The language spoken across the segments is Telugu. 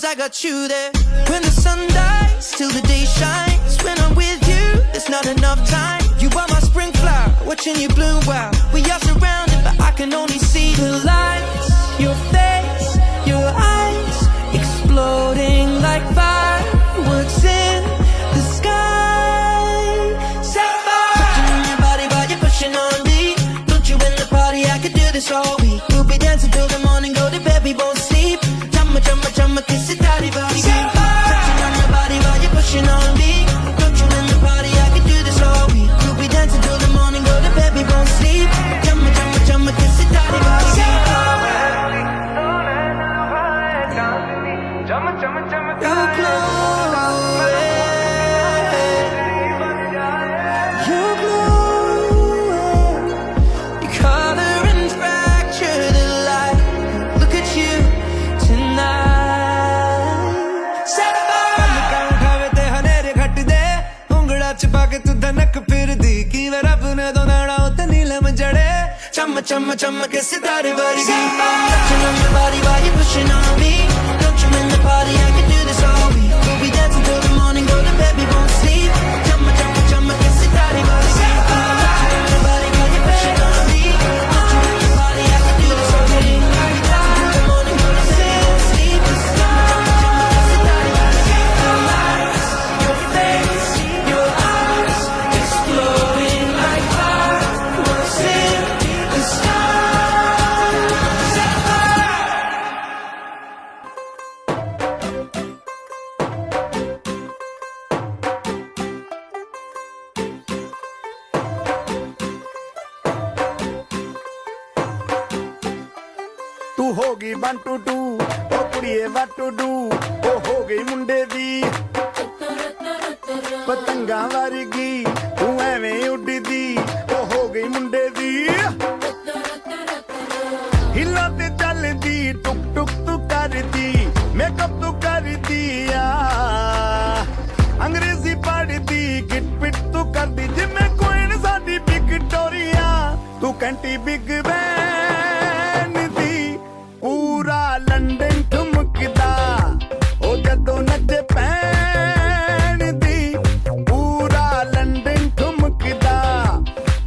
I got you there. When the sun dies, till the day shines. When I'm with you, there's not enough time. You are my spring flower, watching you bloom wild. We are surrounded, but I can only see the lights. Your face, your eyes, exploding like fireworks in the sky. Sapphire, touching on your body while you're pushing on me. Don't you in the party? I could do this all week. We'll be dancing till the morning, go to bed, we won't sleep. Chumma, chumma, chumma, kiss it, daddy, body. Touching on your body while you're pushing on me. Don't you in the party? I could do this all week. We'll be dancing till the morning, go to bed, we won't sleep. Chumma, chumma, chumma, kiss it, daddy, body. You're glowing. You color and fracture the light. Look at you tonight. Sapphire. चपा के तू धनक फिर दी की मेरा पुने दो नाड़ा उते नीलम जड़े चम chumma chumma ke sitare vargi. Touching on your body while you're pushing on me. Don't you in the party, I can do this all week. We'll be dancing till the morning, go to bed, we won't sleep. Chumma chumma chumma ke sitare vargi. Touching on your body while you're pushing on me. Don't you in the party, I can do this all week. We'll be dancing till the morning, go to bed, we won't sleep. Chumma chumma ke sitare vargi. Your face, your eyes, exploding like fireworks in the sky. Set fire. ਤੂੰ ਹੋ ਗਈ 1 2 2 ਓ ਕੁੜੀਏ what to do ਓ ਹੋ ਗਈ ਮੁੰਡੇ ਦੀ ਪਤੰਗਾਂ ਵਰਗੀ ਤੂੰ ਐਵੇਂ ਉੱਡਦੀ ਓ ਹੋ ਗਈ ਮੁੰਡੇ ਦੀ ਹਿੱਲਾਂ ਤੇ ਚੱਲਦੀ ਟੁਕ ਟੁਕ ਤੂੰ ਕਰਦੀ ਮੇਕਅਪ ਤੂੰ ਕਰਦੀ ਆ ਅੰਗਰੇਜ਼ੀ ਪੜ੍ਹਦੀ ਗਿਟ ਪਿਟ ਤੂੰ ਕਰਦੀ ਜਿਵੇਂ ਕੋਇਨ ਸਾਡੀ ਵਿਕਟੋਰੀਆ ਤੂੰ ਕੰਟੀ ਬਿਗ ਬੈਨ ਦੀ ਪੂਰਾ ਲੰਡਨ ਠੁਮਕਦਾ ਉਹ ਜਦੋਂ ਨੱਚੇ ਪੈਣ ਦੀ ਪੂਰਾ ਲੰਡਨ ਠੁਮਕਦਾ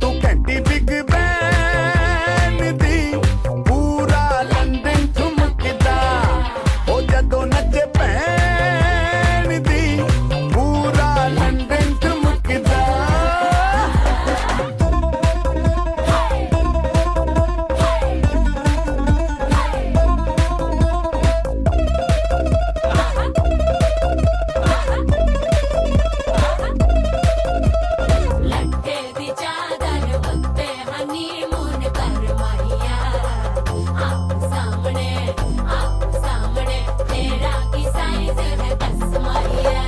ਤੂੰ ਘੰਟੀ ਬਿਗ ਬੈਨ ਦੀ ਪੂਰਾ ਲੰਡਨ ਠੁਮਕਦਾ ਉਹ ਜਦੋਂ ਨੱਚੇ ਪੈਣ ਦੀ ਪੂਰਾ ਲੰਡਨ ਠੁਮਕਦਾ लटके दी चादर वक्ते हनीमून पर माहिया आप सामने तेरा की साइज है 10 माहिया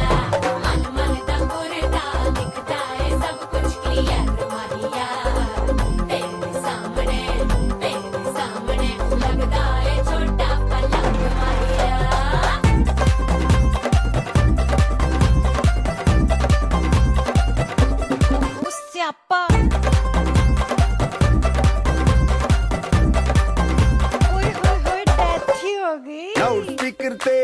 मन मन तंगुरदा दिखता है सब कुछ क्लियर माहिया तेरे सामने लगता है छोटा पलंग माहिया ਸਿਆਪਾ ਓਏ ਹੋਏ ਹੋਏ ਡੈਥ ਹੀ ਹੋ ਗਈ ਲਾਊਡ ਸਪੀਕਰ ਤੇ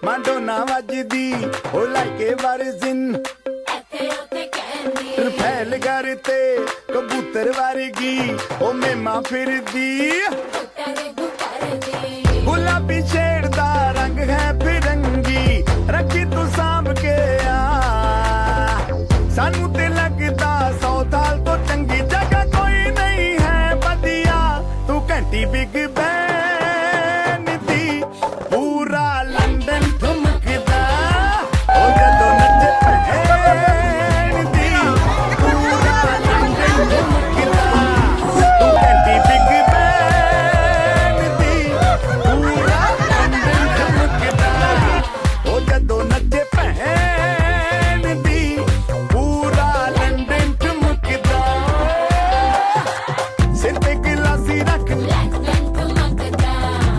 ਮਾਡੋਨਾ ਵੱਜਦੀ ਉਹ ਲਾਈਕੇ ਵਾਰਿਜ਼ਨ ਇੱਥੇ ਉੱਥੇ ਕਹਿੰਦੀ ਰਫੈਲ ਘਰ ਤੇ ਕਬੂਤਰ ਵਰਗੀ ਉਹ ਮੇਮਾ ਫਿਰਦੀ ਗੁੱਟਰ ਦੀ ਗੁਲਾਬੀ ਸ਼ੇਡ ਦਾ ਰੰਗ ਹੈ ਫਿਰੰਗੀ ਰੱਖੀ ਤੂੰ ਸਾਂਭ ਕੇ ਆ ਸਾਨੂੰ ਤੇ ਲੱਗਦਾ 100 ਸਾਲ ਤੋਂ ਚੰਗੀ ਜਗ੍ਹਾ ਕੋਈ ਨਹੀਂ ਹੈ ਵਧੀਆ ਤੂੰ ਘੰਟੀ ਬਿਗ ਬੈਨ ਦੀ ਪੂਰਾ ਲੰਡਨ ਠੁਮਕਦਾ ਉਹ ਜਦੋਂ ਨੱਚੇ ਪੈਣ ਦੀ ਪੂਰਾ ਲੰਡਨ ਠੁਮਕਦਾ ਤੂੰ ਘੰਟੀ ਬਿਗ ਬੈਨ ਦੀ ਪੂਰਾ ਲੰਡਨ ਠੁਮਕਦਾ ਉਹ ਜਦੋਂ ਨੱਚੇ ਪੈਣ ਦੀ ਪੂਰਾ ਲੰਡਨ ਠੁਮਕਦਾ ਸਿਰ ਤੇ ਗਲਾਸੀ ਰੱਖ ਲੰਡਨ ਠੁਮਕਦਾ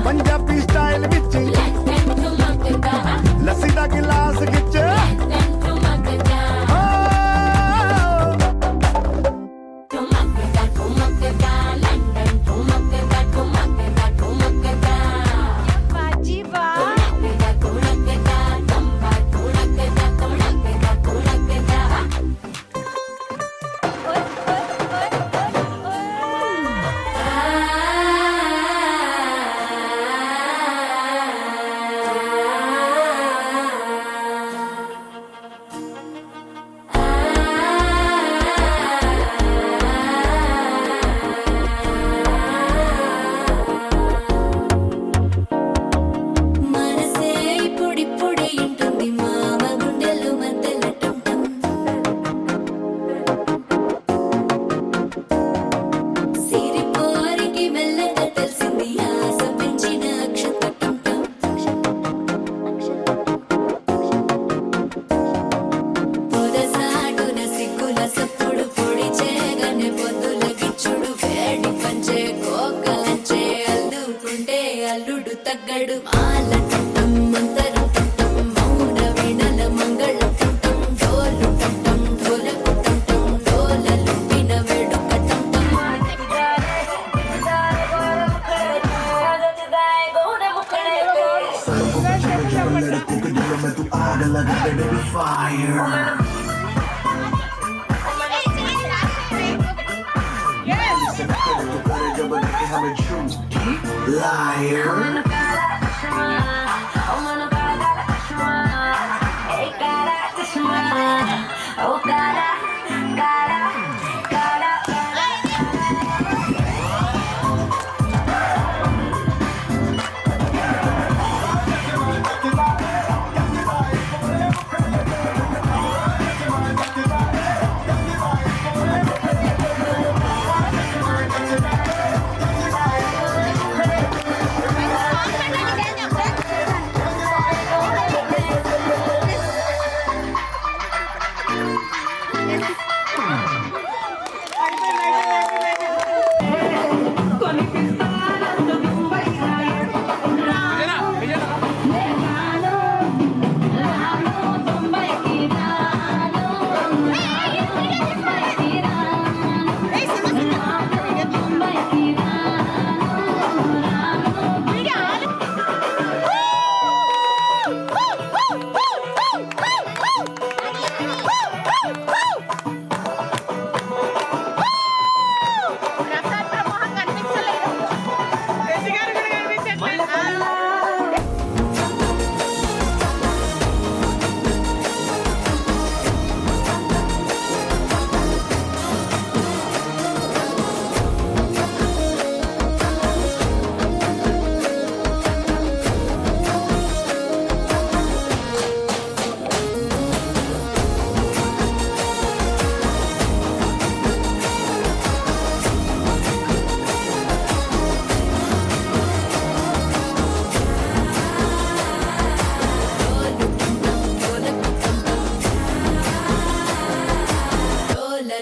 ਪੰਜਾਬੀ ਸਟਾਈਲ ਵਿੱਚ ਲੰਡਨ ਠੁਮਕਦਾ ਲੱਸੀ ਦਾ ਗਿਲਾਸ ਖਿੱਚ ਲੰਡਨ ਠੁਮਕਦਾ ਠੁਮਕਦਾ ਲੰਡਨ ਠੁਮਕਦਾ ਬਾਜੀ ਵਾਹ ਠੁਮਕਦਾ ਤੰਬਾ ਠੁਮਕਦਾ ਓਏ ਓਏ ਓਏ మనసే పొడి పొడి ఉంటుంది మామ గుండెలు మధ్యలటుంటం సిరి పోరికి మెల్లగా తెలిసింది ఆశ పెంచిన అక్షతటుంటం పొదసాటున సిగ్గుల సప్పుడు పొడి చేయగానే పొద్దుల గిచ్చుడు వేడి పంచే కోకలంచే అల్లుకుంటే అల్లుడు తగ్గడు మాలటుంటం మంతరం టుంటం మౌన వీణల మంగళం టుంటం డోలు టుంటం డోలకు టుంటం డోలలుంటిన వేడుక టుంటం like a baby fire. Listen, to gotta double like I'm a true liar.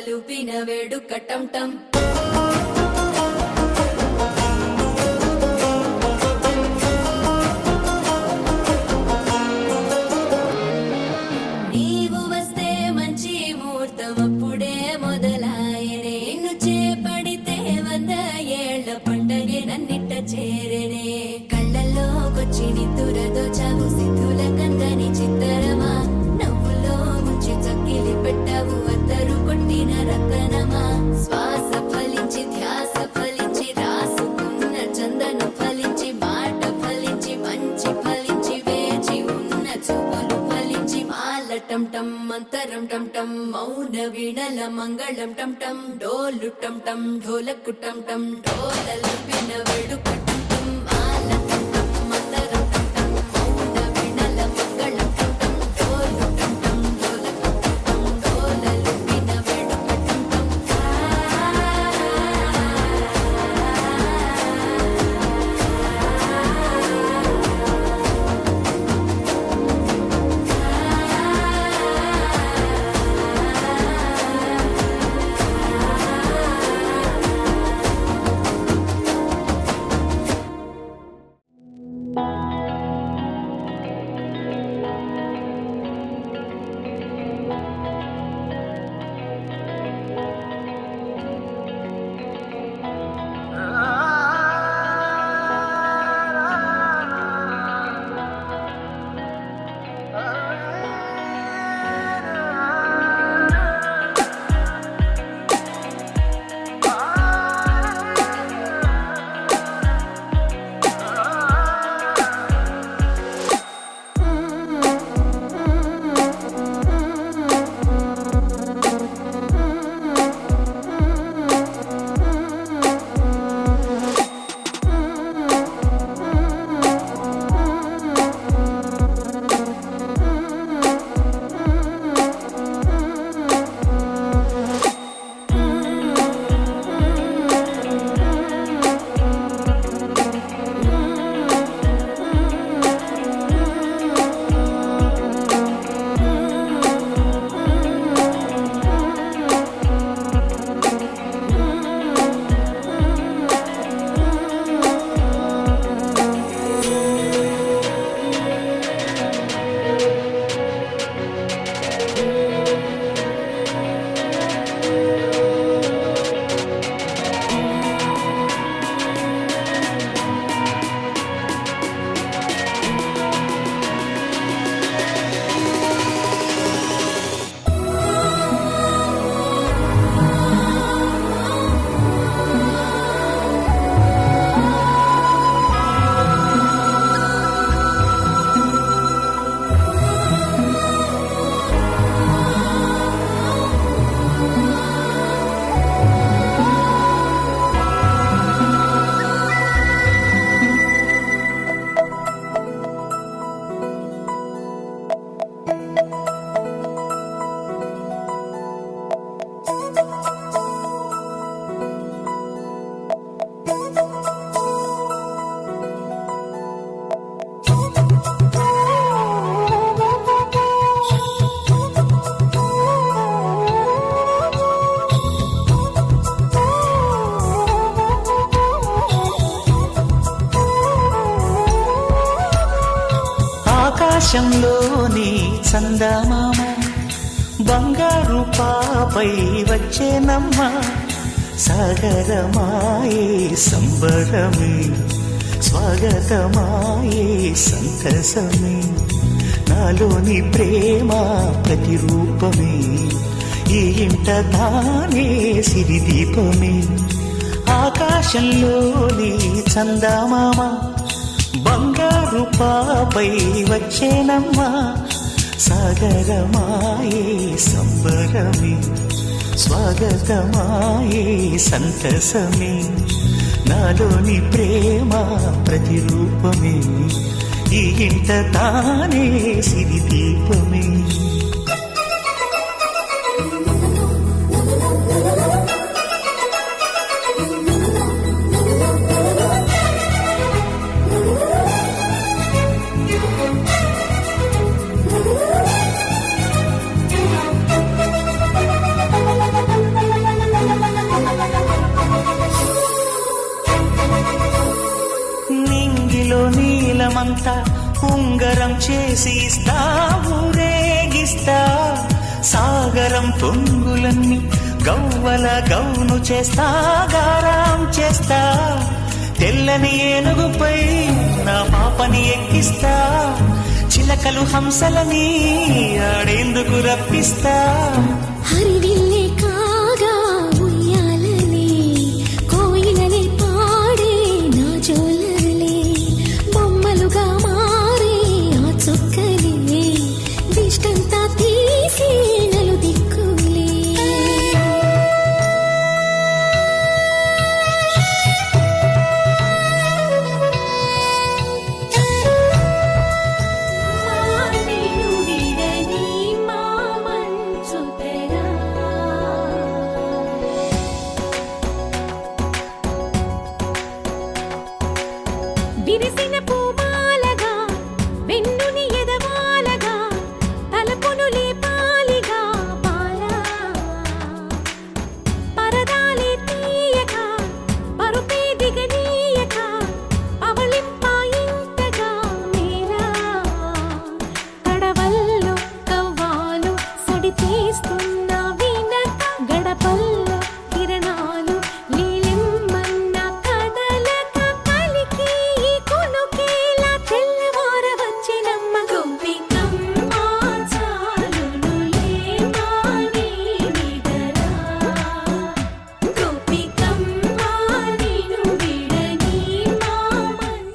లూపిన వేడుక టం టం నీవు వస్తే మంచి ముహూర్తం అప్పుడే మొదలాయనే నిన్ను చేపడితే 100 ఏళ్ల పండగే నన్నిట్ట చేరనే కళ్ళల్లోకొచ్చి నిద్దురదోచావు సిద్ధుల కందని చిత్తరమా నవ్వులో ముంచి చక్కిలి పెట్టావు అద్దరు కొట్టిన రతనమా శ్వాస ఫలించి ధ్యాస ఫలించి రాసుకున్న చందనం ఫలించి మాట ఫలించి మంచి ఫలించి వేచి ఉన్న చూపులు ఫలించి మాల టం టం మంతరం టం టం మౌన వీణల మంగళం టం టం డోలు టం టం ఢోలకు టం టం డోలలు విన వేడుక టం టం మాల టం టం మంతరం టం టం మౌన వీణల మంగళం టం టం డోలు టం టం ఢోలకు టం టం డోలలు విన వేడుక టం టం ఆకాశంలోని చందమామ బంగారు పాపై వచ్చేనమ్మ సాగరమాయే సంబరమే స్వాగతమాయే సంతసమే నాలోని ప్రేమ ప్రతిరూపమే ఈ ఇంట తానే సిరిదీపమే ఆకాశంలోని చందమామ బంగారు పాపై వచ్చేనమ్మా సాగరమాయే సంబరమే స్వాగతమాయే సంతసమే నాలోని ప్రేమ ప్రతిరూపమే ఈ ఇంట తానే సిరిదీపమే నింగిలో నీలమంతా ఉంగరం చేసి ఇస్తా ఊరేగిస్తా సాగరం పొంగులన్నీ గవ్వల గౌను చేస్తా గారాం చేస్తా తెల్లని ఏనుగుపై నా పాపని ఎక్కిస్తా చిలకలు హంసలని ఆడేందుకు రప్పిస్తా హరివిల్లే కాగా ఉయ్యాలలే కోయిలలే పాడే నా జోలలే బొమ్మలుగా మారే ఆ చొక్కలే దిష్టంతా తీసి నలు దిక్కులే నేను విడని మా మంచు తెరా విరిసిన పూమాలగా వెన్నుని ఎదవాలగా తలపును లేపాలిగా బాలా పరదాలే తీయక పరుపే దిగనీయక అవలింపాయింతగా మేలా కడవల్లో కవ్వాలు సడి తీస్తున్న వీణత గడపల్లో కిరణాలు లీలిమ్మన్న కదలక కలికి ఈ కొనుకేలా తెల్లవార వచ్చినమ్మ గోపికమ్మ చాలునులే మాని నిదరా గోపికమ్మ నిను విడని మామన్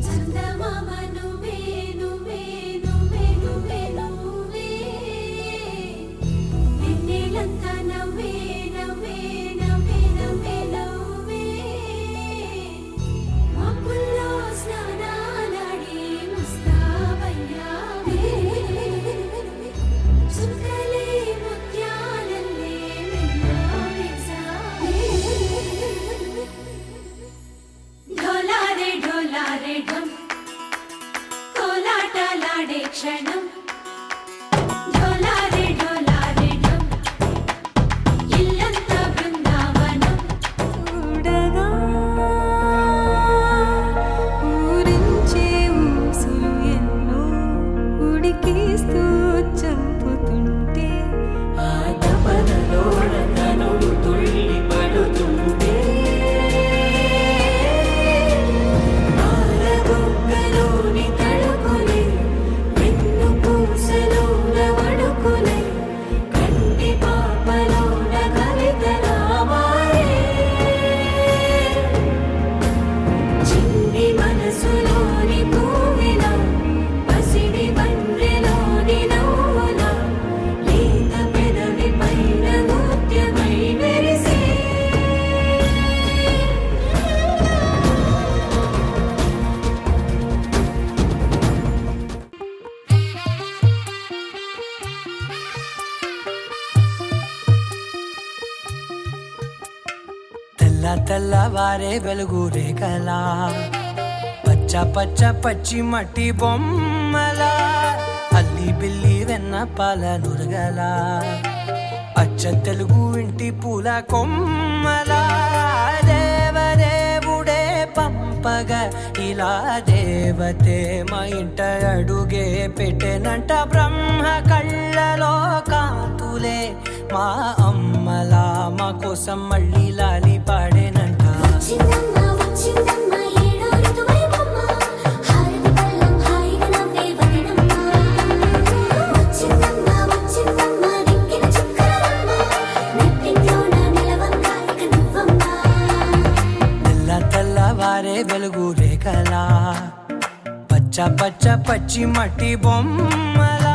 చందమామ నువ్వే నువ్వే నువ్వే నువ్వే నువ్వే వెన్నెలంతా నవ్వే నవ్వే నవ్వే నవ్వే నవ్వే మబ్బుల్లో స్నానాలాడి ముస్తాబయ్యావే చుక్కలే ముత్యాలల్లే వెన్నవేశావే ఢోలారే ఢోలారే ఢం కోలాటలాడే క్షణం ఢోలారే ఢోలారే ఢం ఇల్లంతా బృందావనం చూడగా ఊరించే ఊసులు ఎన్నో ఉడికిస్తూ చంపుతుంటే ఆ తపనలో తనువు తుళ్ళి పడుతుంటే పాలబుగ్గలోని తడుకులే వెన్ను పూసలోన వడుకులే కంటి పాపలోన కవితలా మారే చిన్ని మనసులోని పూవిలా పసిడి బండ్రెలోని నవ్వులా లేత పెదవి పైన ముత్యమై మెరిసే తెల్ల తెల్లవారే వెలుగు రేఖలా పచ్చ పచ్చ పచ్చి మట్టి బొమ్మలా అల్లి బిల్లి వెన్న పాల నురగలా అచ్చ తెలుగు ఇంటి పూల కొమ్మలా దేవదేవుడే పంప చెప్పగా ఇలా దేవతే మా ఇంట అడుగే పెట్టెనంట. బ్రహ్మ కళ్ళలో కాంతులే మా అమ్మలా మా కోసం మళ్ళీ లాలి పాడేనంట. వచ్చిందమ్మ వచ్చిందమ్మ ఏడో ఋతువైవమ్మ హారతి పళ్ళం హాయిగా నవ్వే వదనమ్మ. వచ్చిందమ్మ వచ్చిందమ్మ దిక్కిన చుక్కలమ్మ నెట్టింట్లోన నిలవంగా ఇక నువ్వమ్మ. తెల్ల తెల్లవారే వెలుగు రేఖలా పచ్చ పచ్చ పచ్చి మట్టి బొమ్మలా.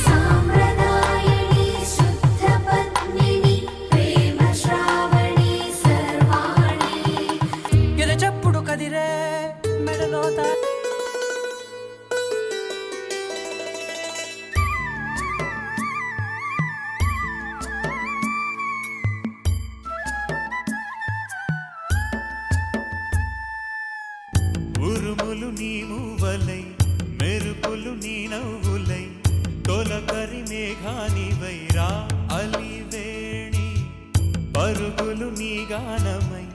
సాంప్రదాయని శుద్ధ పద్మిని ప్రేమ శ్రావణి సర్వాణి. ఎరచప్పుడు కదిరే మెడలో ఉరుములు నీ మూవలై మెరుపులు నీ నవ్వులై తొలకరి మేఘానివై రా అలివేణి. పరుగులు నీ గానమై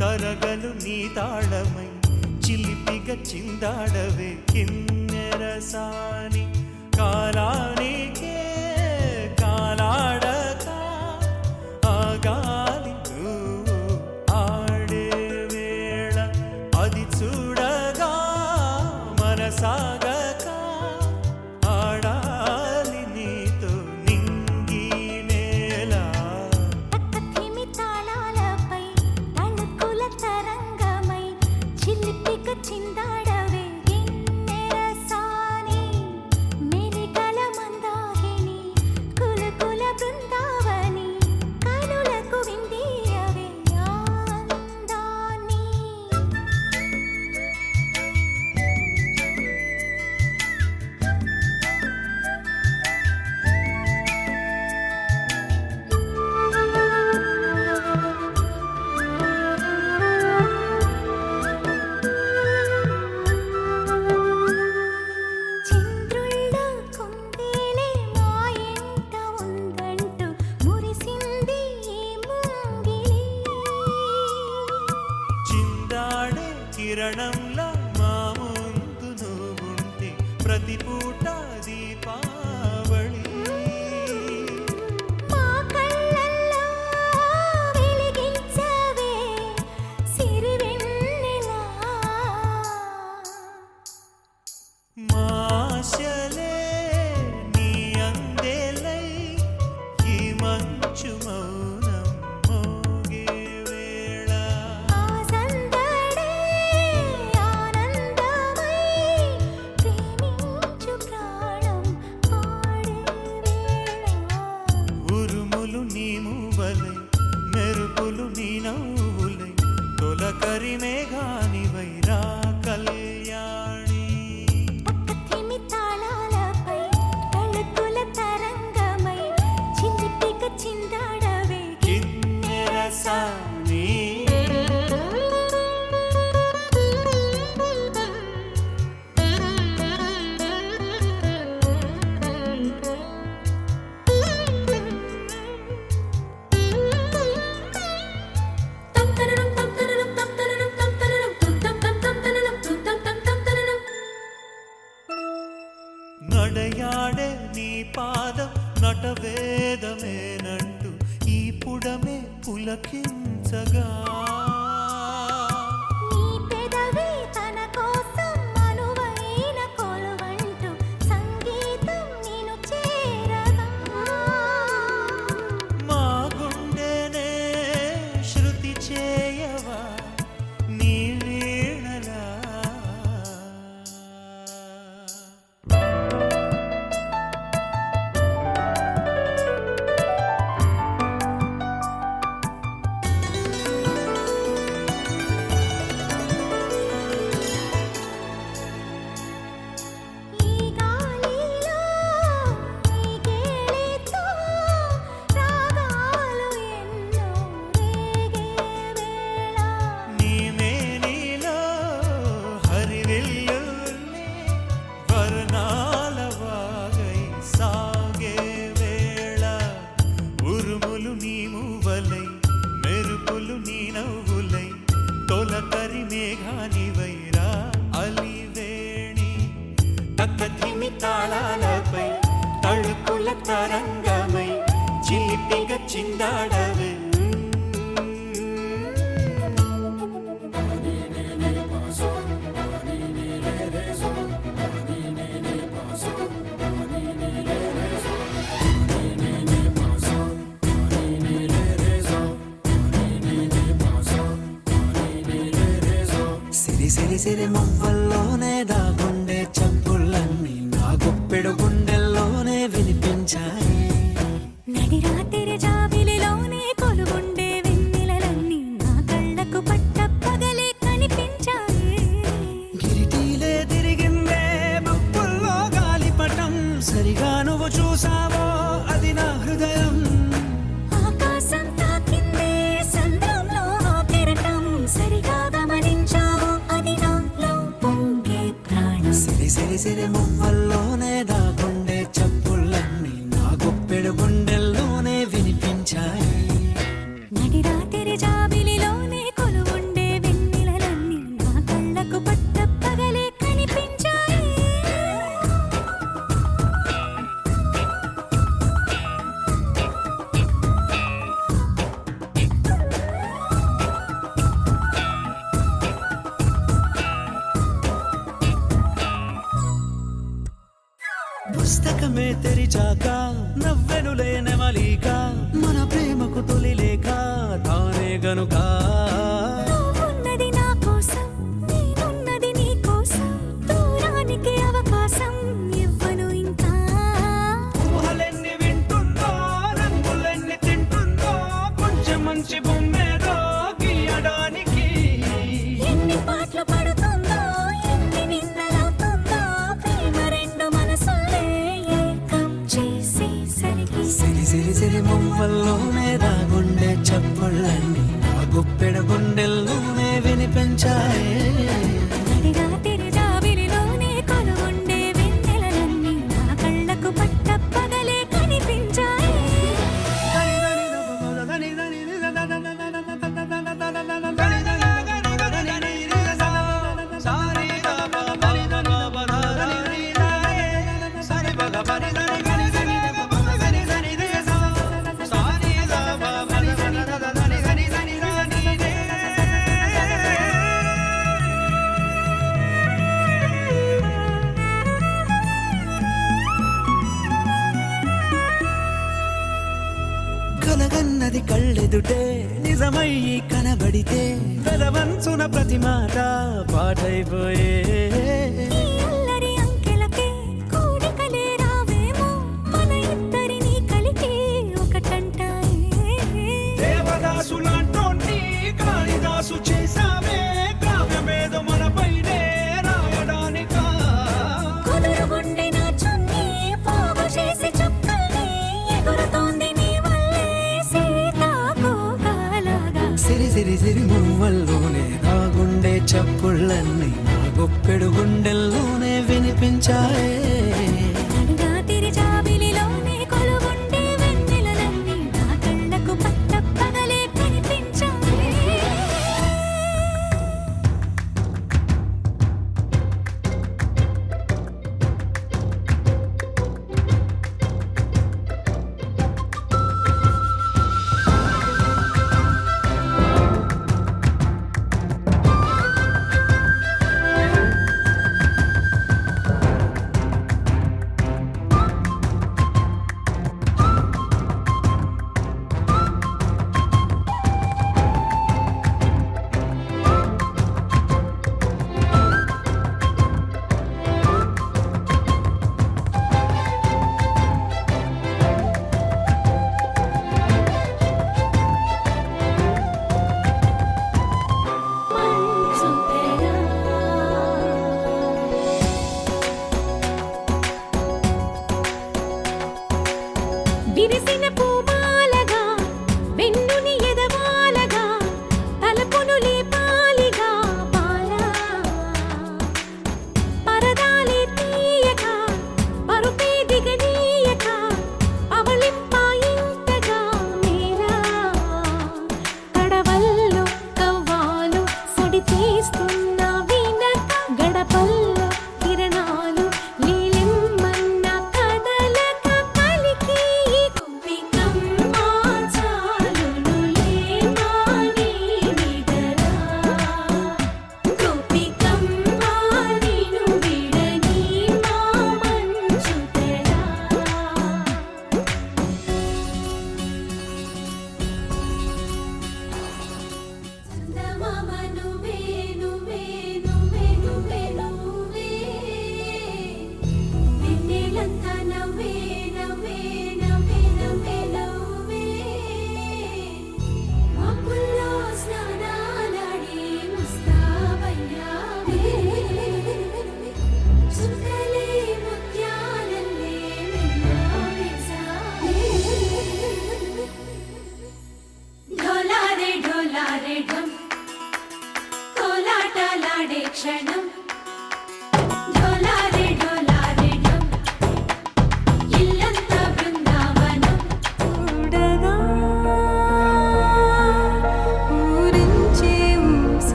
తరగలు నీ తాళమై చిలిపిగా చిందాడవే కిన్నెరసాని. కాలానికే కాలాడక ఆగాలి నువ్వు ఆడే వేళ అది చూడగా మనసాగక ఆడాలి నీతో నింగి నేల. పక్కతిమి తాళాలపై తళుకుల తరంగమై చిలిపిక చిందాడవే గిన్నెరసాని. మెలికల మందాకిని కులకుల బృందావని కనులకు విందియవే ఆనందాన్ని. చంద్రుల్లో కుందేలే మా ఇంట ఉందంటూ మురిసింది ఈ ముంగిలి. చిందాడే కిరణంలా మా ముందు నువ్వుంటే ప్రతి పూట దీపావళి. మా కళ్ళల్లో వెలిగించవే సిరివెన్నెలా. మాశలే నీ అందేలై ఈ మంచు మౌనం మోగే వేళ. ఆ సందడే ఆనందమై ప్రేమించు ప్రాణం పాడే వేళ. ఉరుములు నీ మూవలై మెరుపులు నీ నవ్వులై తొలకరి మేఘానివై రా కళ్యాణి. పక్కతిమి తాళాలపై తళుకుల తరంగమై చిలిపిక చిందాడవే కిన్నెరసాని. నడయాడే నీ పాదం నటవేదమేనంటూ ఈ పుడమే పులకించగా. నీ పెదవి తన కోసం అనువైన కొలువంటూ సంగీతం నిన్ను చేరగా. మా గుండెనే శృతి చేయవా నీ వీణలా. చిందాడవే సిరి సిరి సిరి మువ్వల్లోనే దాగుండే చప్పుళ్ళన్నీ నా గుప్పెడు గుండెల్లోనే వినిపించాయి. నడి రాత్రి జాబిలిలోనే కొలుగుండే వెన్నెలలన్నీ నా కళ్ళకు పట్ట పగలే కనిపించాయి. గిరిటీలే తిరిగిందే మబ్బుల్లో గాలిపటం, సరిగా నువ్వు చూసావో అది నా హృదయం. ఆకాశం తాకిందే సంద్రంలో ఆ కెరటం, సరిగా గమనించావు అది నాలో పొంగే ప్రాణం. సిరి సిరి సిరి మువ్వల్లోనే దాగుండే చప్పుళ్ళన్నీ నా గుప్పెడు గుండెల్లోనే వినిపించాయి. నడి రాత్రి జాబిలిలోనే కొలువుండే వెన్నెలలన్నీ నా కళ్ళకు పట్ట పగలే కనిపించాయి. పుస్తకమే తెరిచాక నవ్వెనులే నెమలిక, మన ప్రేమకు తొలి లేఖ తానే గనుక. నువ్వున్నది నా కోసం, నేనున్నది నీ కోసం, దూరానికి అవకాశం ఇవ్వను ఇంకా. ఊహలెన్ని వింటుందో, రంగులెన్ని తింటుందో, కొంచెం మంచి బొమ్మేదో గీయడానికి. ఎన్ని పాటలు పడుతుందో, ఎన్ని నిందలవుతుందో, ప్రేమ రెండు మనసులే ఏకం చేసేసరికి. సిరి సిరి సిరి మువ్వల్లోనే దాగుండే చప్పుళ్ళన్నీ నా గుప్పెడు గుండెల్లోనే వినిపించాయి. నడి రాత్రి జాబిలిలోనే కొలువుండే వెన్నెలలన్నీ నా కళ్ళకు పట్ట పగలే కనిపించాయి. కలగన్నది కళ్ళెదుటే నిజమయ్యి కనబడితే, వెలవంచున ప్రతి మాట పాటైపోయే. ఈ అల్లరి అంకెలకే కూడికలే రావేమో, మన ఇద్దరిని కలిపి ఒకటంటాయే. దేవదాసులాంటోన్ని కాళిదాసు చేసావే, కావ్యమేదో మనపైనే రాయడానికా. కుదురుగుండె నా చున్నీ పోగు చేసి చుక్కల్ని ఎగురుతోంది నీ వల్లే సీతాకోకలాగా. సిరి సిరి సిరి మువ్వల్లోనే దాగుండే చప్పుళ్ళన్నీ నా గుప్పెడు గుండెల్లోనే వినిపించాయే. నడి రాత్రి జాబిలిలోనే కొలువుండే వెన్నెలలన్నీ నా కళ్ళకు పట్ట పగలే కనిపించాయి. విరిసిన పూమాలగా వెన్నుని ఎదవాలగా తలపును లేపాలిగా బాలా. పరదాలే తీయక పరుపే దిగనీయక అవలింపాయింతగా మేరా. కడవల్లో కవ్వాలు సడి తీస్తున్న వీణక, గడపల్లో కిరణాలు నీలిమ్మన్న కదలక కలికి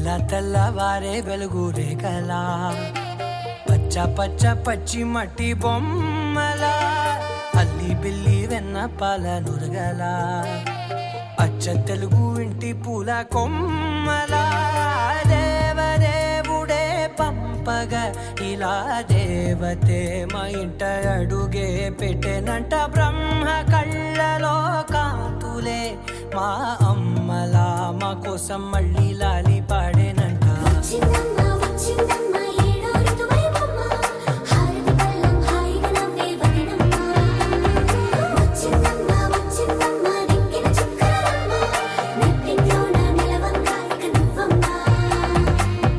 తెల్ల తెల్లవారే వెలుగు రేఖలా పచ్చ పచ్చ పచ్చి మట్టి బొమ్మలా అల్లి బిల్లి వెన్న పాల నురగలా అచ్చ తెలుగు ఇంటి పూల కొమ్మలా దేవదేవుడే పంపగా ఇలా దేవతే మా ఇంట అడుగే పెట్టెనంట బ్రహ్మ కళ్ళలో కాంతులే మా అమ్మలా మా కోసం మళ్ళీ లాలి పాడేనంట వచ్చిందమ్మ వచ్చిందమ్మ ఏడో ఋతువైవమ్మ హారతి పళ్ళం హాయిగా నవ్వే వదనమ్మ వచ్చిందమ్మ వచ్చిందమ్మ దిక్కిన చుక్కలమ్మ నెట్టింట్లోన నిలవంగా ఇక నువ్వమ్మ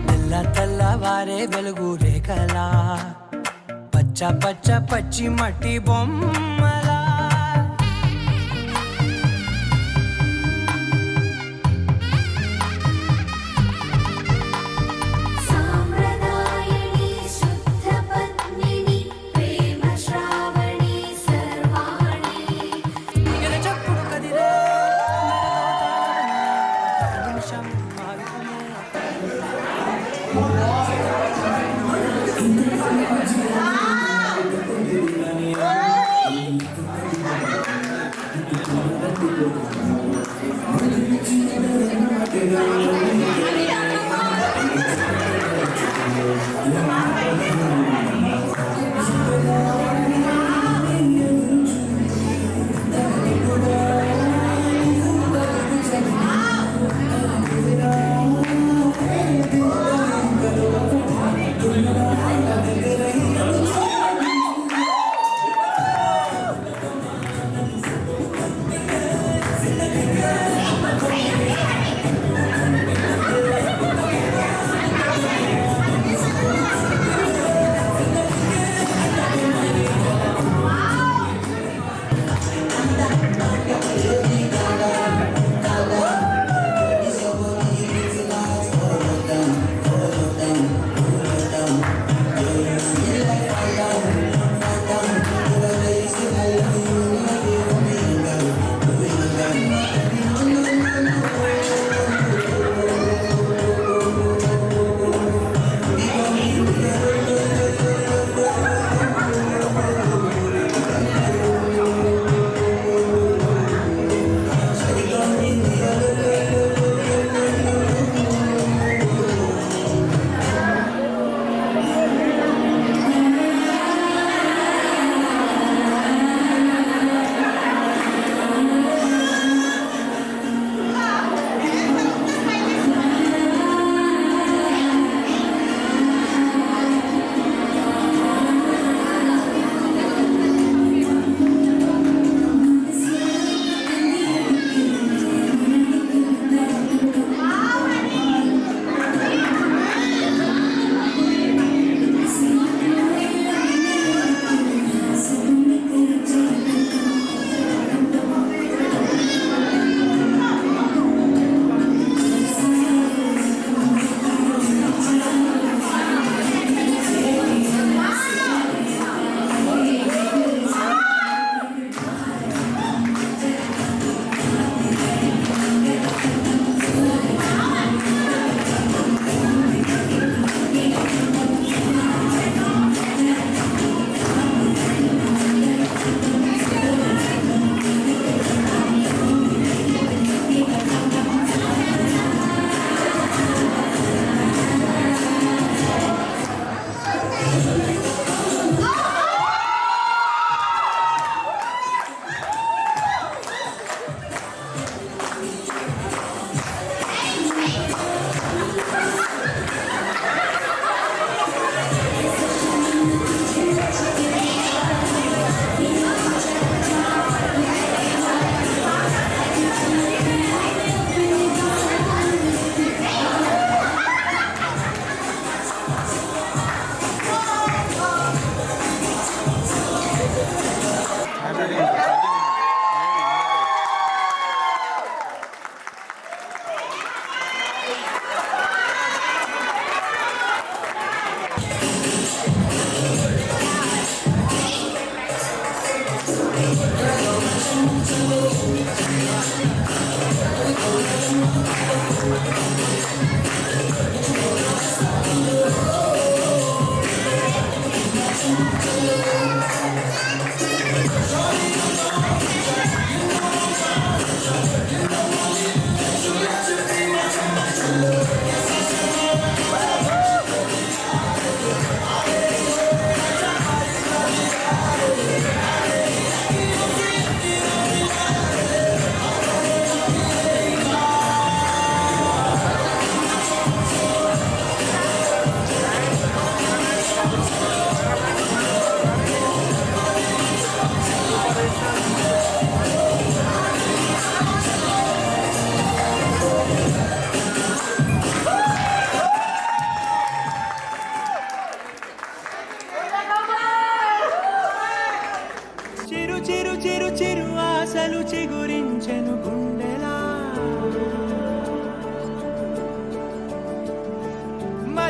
తెల్ల తెల్లవారే వెలుగు రేఖలా పచ్చ పచ్చ పచ్చి మట్టి బొమ్మలా సాంప్రదాయని శుద్ధ పద్మిని ప్రేమ శ్రావణి సర్వాణి చెప్పుడు కదిలే నిమిషం ఆగునే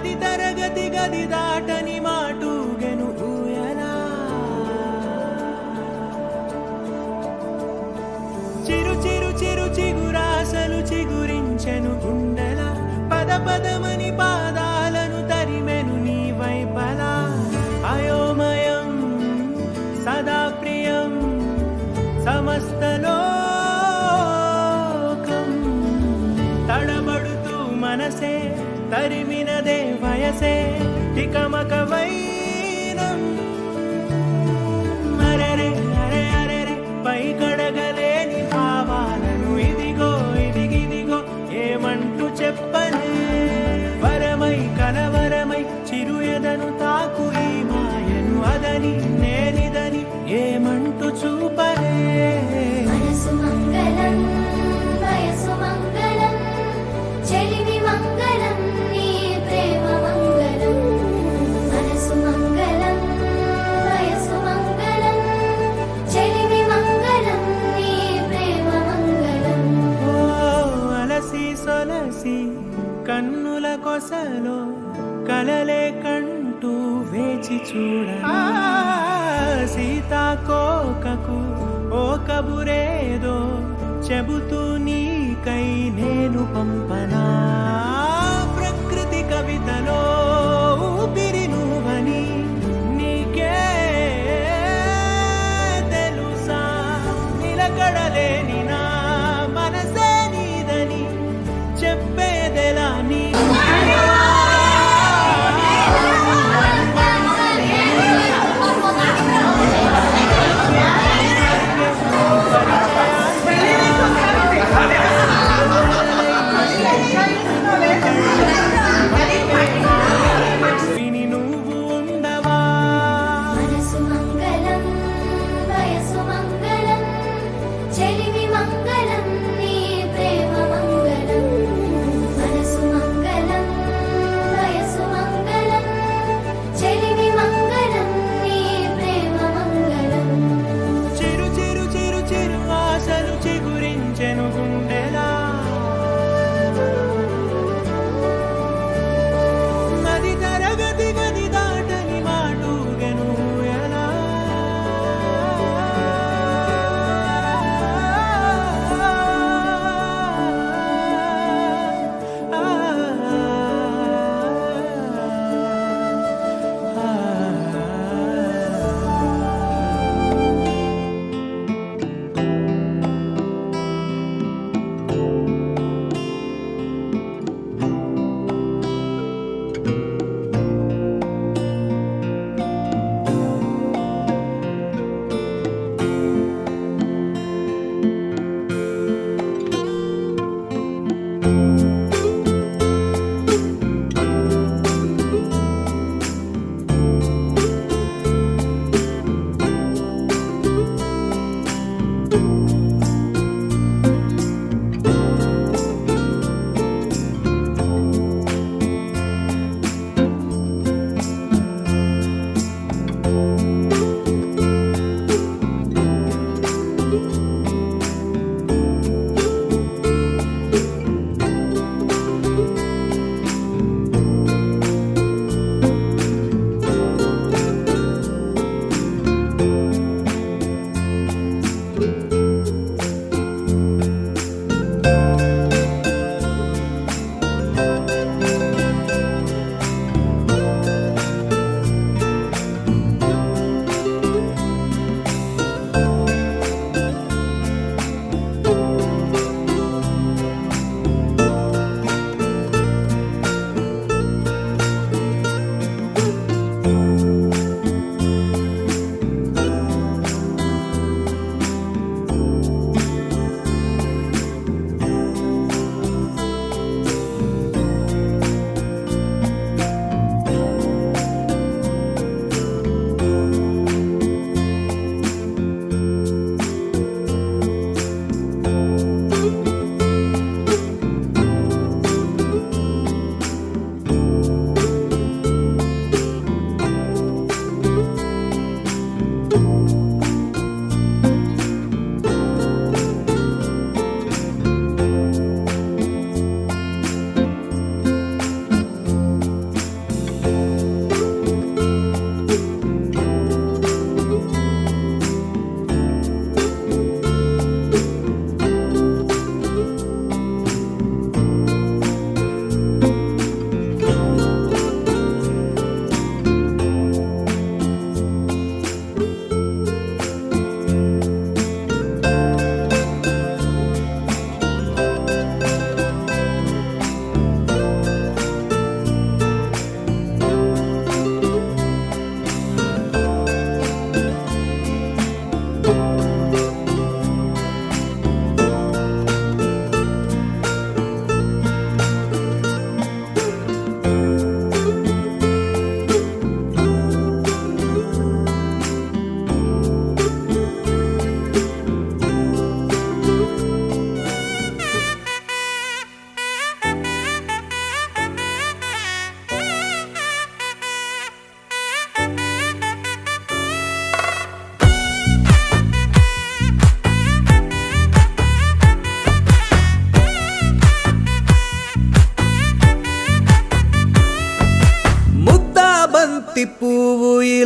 పది తరగతి గది దాటని మాటూగెను ఊయలా చిరు చిరు చిరు చిగురాసలు చిగురించెను గుండెల పద పదమని పాదాలను తరిమెను నీ వైపలా అయోమయం సదా ప్రియం సమస్తలోకం తడబడుతూ మనసే తరిమినదే వయసే తికమక వైనం అరెరే అరే అరెరే పై కడగలేని భావాలను ఇదిగో ఇదిగిదిగో ఏమంటూ చెప్పనే వరమై కలవరమై చిరు ఎదను తాకు ఈ మాయను అదని నేనిదని ఏమంటూ చూపనే మనసు మంగళం వయసు మంగళం చెలిమి మంగళం నీ ప్రేమ మంగళం మనసు మంగళం వయసు మంగళం చెలిమి మంగళం నీ ప్రేమ మంగళం ఓ అలసి సొలసి కన్నుల కొసలో కలలే కంటూ వేచి చూడ సీతాకోకకు ఓ కబురేదో చెబుతూ నీకై నేను పంపనా ప్రకృతి కవితలో ఊపిరి నువ్వని నీకే తెలుసా నిలకడలేని నా మనసే నీదని చెప్పేదెలా నీ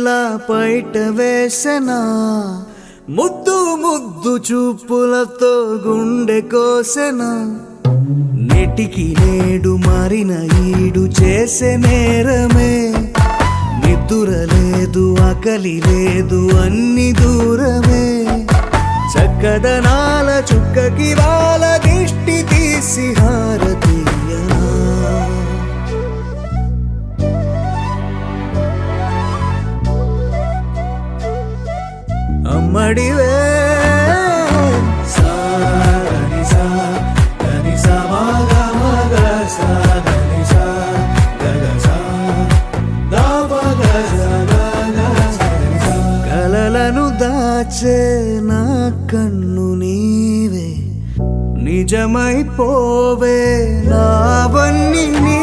ఇలా బయట వేసెనా ముద్దు ముద్దు చూపులతో గుండె కోసెనా నెటికి నేడు మారిన ఈడు చేసే నేరమే నిద్ర లేదు ఆకలి లేదు అన్ని దూరమే చక్కదనాల చుక్కకి వాళ్ళ దిష్టి తీసి హారతీయనా అమ్మడివే సాని సా దని సా మగ మగ సా దని సా గగ సా దా పగ సా గగ సా కలలను దాచే నా కన్ను నీవే నిజమైపోవే నావన్నీ నీ